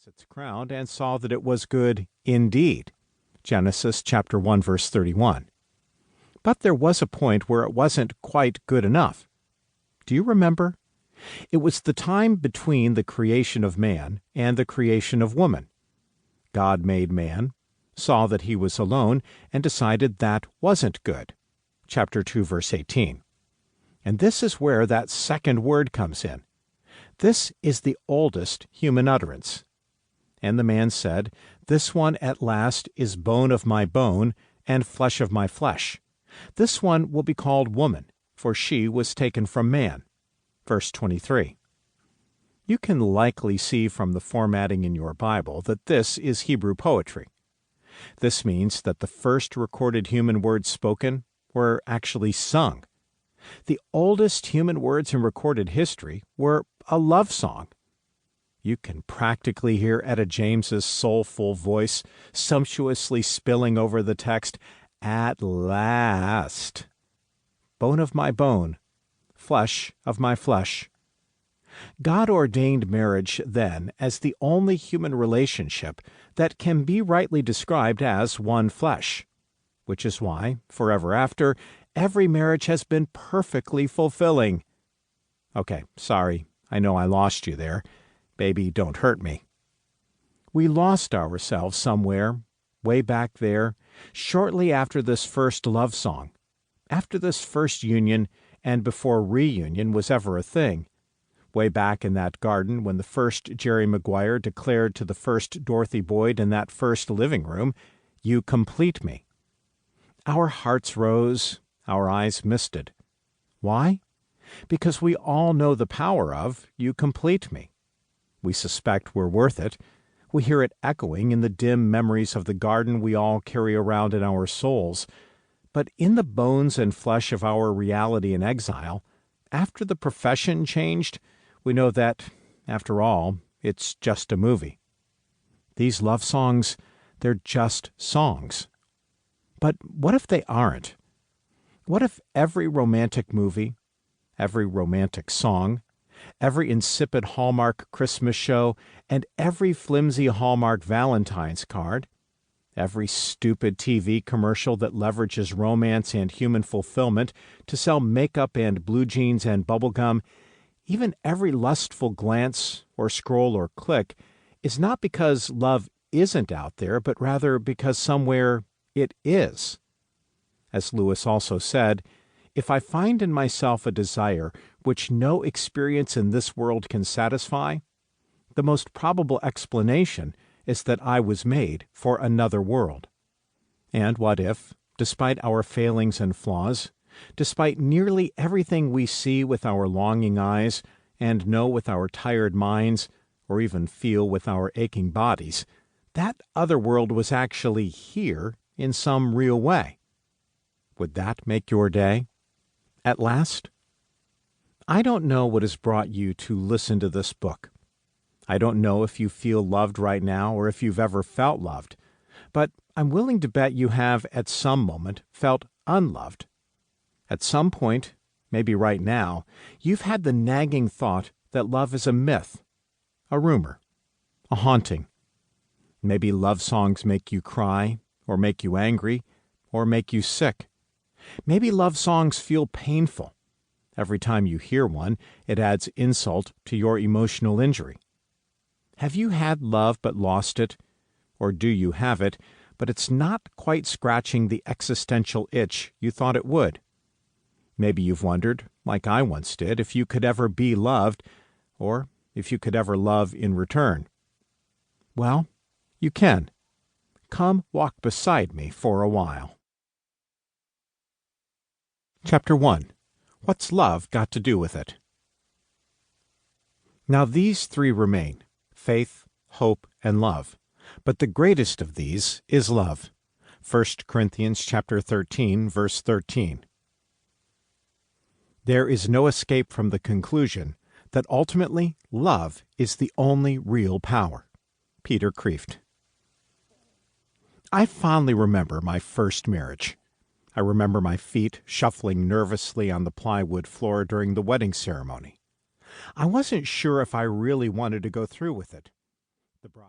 its crown and saw that it was good indeed. Genesis chapter 1, verse 31. But there was a point where it wasn't quite good enough. Do you remember? It was the time between the creation of man and the creation of woman. God made man, saw that he was alone, and decided that wasn't good. Chapter 2, verse 18. And this is where that second word comes in. This is the oldest human utterance. And the man said, "This one at last is bone of my bone and flesh of my flesh. This one will be called woman, for she was taken from man." Verse 23. You can likely see from the formatting in your Bible that this is Hebrew poetry. This means that the first recorded human words spoken were actually sung. The oldest human words in recorded history were a love song. You can practically hear Etta James's soulful voice sumptuously spilling over the text, "At last. Bone of my bone, flesh of my flesh." God ordained marriage then as the only human relationship that can be rightly described as one flesh, which is why, forever after, every marriage has been perfectly fulfilling. Okay, sorry, I know I lost you there. Baby, don't hurt me. We lost ourselves somewhere, way back there, shortly after this first love song, after this first union, and before reunion was ever a thing. Way back in that garden when the first Jerry Maguire declared to the first Dorothy Boyd in that first living room, "You complete me." Our hearts rose, our eyes misted. Why? Because we all know the power of "you complete me." We suspect we're worth it. We hear it echoing in the dim memories of the garden we all carry around in our souls. But in the bones and flesh of our reality in exile, after the profession changed, we know that, after all, it's just a movie. These love songs, they're just songs. But what if they aren't? What if every romantic movie, every romantic song, every insipid Hallmark Christmas show, and every flimsy Hallmark Valentine's card, every stupid TV commercial that leverages romance and human fulfillment to sell makeup and blue jeans and bubblegum, even every lustful glance or scroll or click is not because love isn't out there, but rather because somewhere it is. As Lewis also said, "If I find in myself a desire which no experience in this world can satisfy, the most probable explanation is that I was made for another world." And what if, despite our failings and flaws, despite nearly everything we see with our longing eyes and know with our tired minds, or even feel with our aching bodies, that other world was actually here in some real way? Would that make your day? At last? I don't know what has brought you to listen to this book. I don't know if you feel loved right now or if you've ever felt loved, but I'm willing to bet you have at some moment felt unloved. At some point, maybe right now, you've had the nagging thought that love is a myth, a rumor, a haunting. Maybe love songs make you cry, or make you angry, or make you sick. Maybe love songs feel painful. Every time you hear one, it adds insult to your emotional injury. Have you had love but lost it? Or do you have it, but it's not quite scratching the existential itch you thought it would? Maybe you've wondered, like I once did, if you could ever be loved, or if you could ever love in return. Well, you can. Come walk beside me for a while. Chapter 1. What's love got to do with it? Now these three remain: faith, hope, and love. But the greatest of these is love. 1 Corinthians chapter 13, verse 13. There is no escape from the conclusion that ultimately love is the only real power. Peter Kreeft. I fondly remember my first marriage. I remember my feet shuffling nervously on the plywood floor during the wedding ceremony. I wasn't sure if I really wanted to go through with it. The bride